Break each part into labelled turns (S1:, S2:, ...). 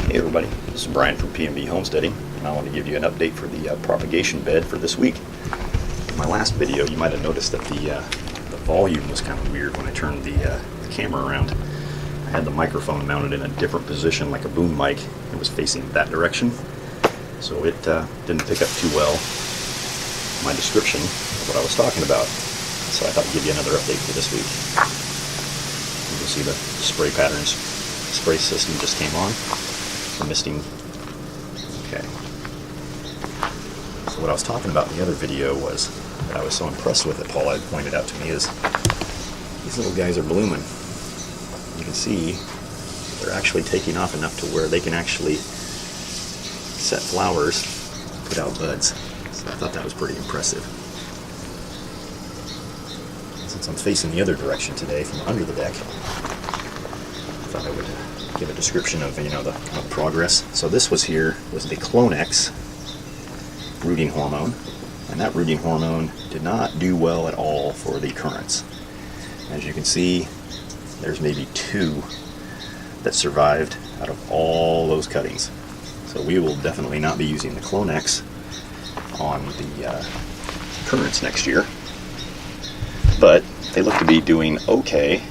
S1: Hey everybody, this is Brian from PNB Homesteading, and I want to give you an update for the propagation bed for this week. In my last video, you might have noticed that the volume was kind of weird when I turned the camera around. I had the microphone mounted in a different position, like a boom mic. It was facing that direction, so it didn't pick up too well my description of what I was talking about. So I thought I'd give you another update for this week. You can see the spray patterns. The spray system just came on. For misting. Okay. So what I was talking about in the other video was that I was so impressed with it, Paul had pointed out to me, is these little guys are blooming. You can see they're actually taking off enough to where they can actually set flowers, put out buds. So I thought that was pretty impressive. Since I'm facing the other direction today from under the deck, I thought I would give a description of the progress. So this was the Clone X rooting hormone, and that rooting hormone did not do well at all for the currants. As you can see, there's maybe 2 that survived out of all those cuttings. So we will definitely not be using the Clone X on the currants next year, but they look to be doing okay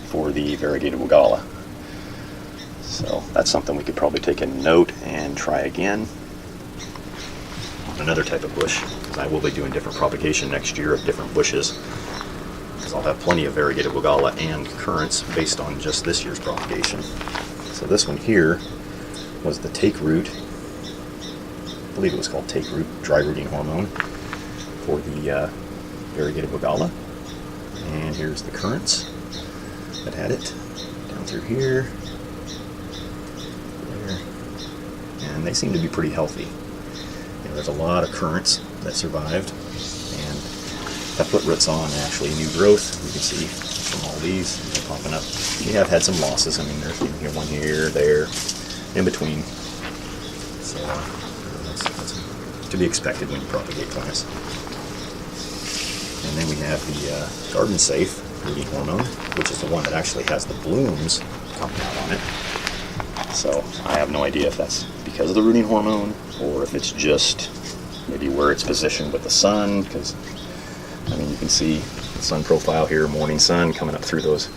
S1: for the variegated Wagala. So that's something we could probably take a note and try again on another type of bush, because I will be doing different propagation next year of different bushes, because I'll have plenty of variegated Wagala and currants based on just this year's propagation. So this one here was the take root, I believe it was called take root, dry rooting hormone for the variegated Wagala. And here's the currants that had it down through here. And they seem to be pretty healthy. There's a lot of currants that survived, and I put roots on actually new growth. You can see from all these they're popping up. We have had some losses. I mean, there's one here, there, in between. So that's to be expected when you propagate plants. And then we have the Garden Safe rooting hormone, which is the one that actually has the blooms coming out on it. So I have no idea if that's because of the rooting hormone, or if it's just maybe where it's positioned with the sun, because I mean, you can see the sun profile here, morning sun coming up through the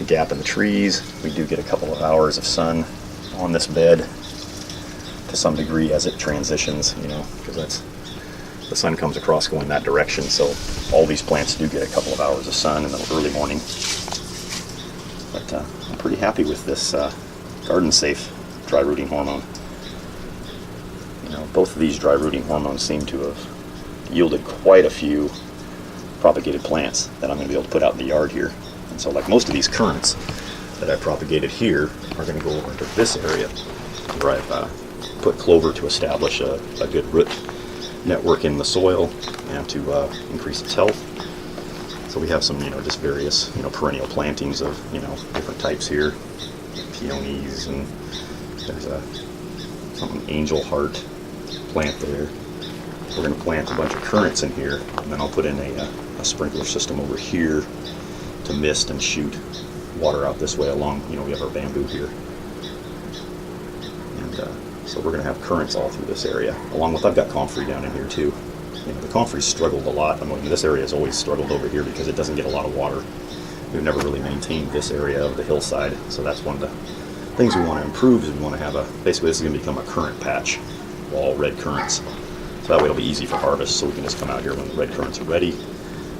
S1: gap in the trees. We do get a couple of hours of sun on this bed to some degree as it transitions, because the sun comes across going that direction, so all these plants do get a couple of hours of sun in the early morning. But I'm pretty happy with this Garden Safe dry rooting hormone. Both of these dry rooting hormones seem to have yielded quite a few propagated plants that I'm going to be able to put out in the yard here. And so, like most of these currants that I propagated here are going to go over into this area where I've put clover to establish a good root network in the soil and to increase its health. So we have some, just various, perennial plantings of, different types here. Peonies, and there's some angel heart plant there. We're going to plant a bunch of currants in here, and then I'll put in a sprinkler system over here to mist and shoot water out this way along. We have our bamboo here, and so we're going to have currants all through this area, along with I've got comfrey down in here too. The comfrey's struggled a lot. I mean, this area has always struggled over here because it doesn't get a lot of water. We've never really maintained this area of the hillside, so that's one of the things we want to improve. Is we want to have basically this is going to become a currant patch, all red currants. So that way it'll be easy for harvest, so we can just come out here when the red currants are ready.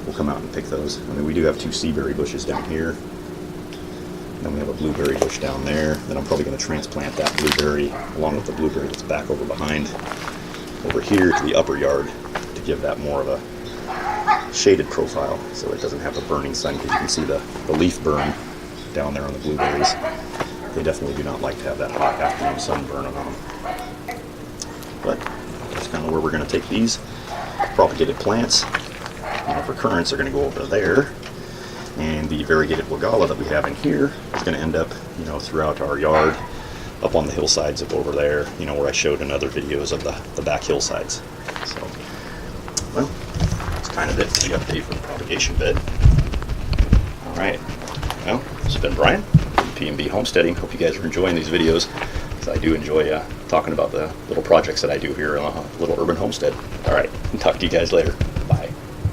S1: We'll come out and pick those. And then we do have 2 seaberry bushes down here. And then we have a blueberry bush down there. Then I'm probably going to transplant that blueberry along with the blueberry that's back over behind over here to the upper yard to give that more of a shaded profile, so it doesn't have the burning sun, because you can see the leaf burn down there on the blueberries. They definitely do not like to have that hot afternoon sunburn on them. But that's kind of where we're going to take these propagated plants. For currants, they're going to go over there, and the variegated Wagala that we have in here is going to end up, throughout our yard, up on the hillsides of over there, where I showed in other videos of the back hillsides. So, well, that's kind of it for the update for the propagation bed. All right. Well, this has been Brian from PNB Homesteading. Hope you guys are enjoying these videos. So I do enjoy talking about the little projects that I do here on a little urban homestead. All right, talk to you guys later.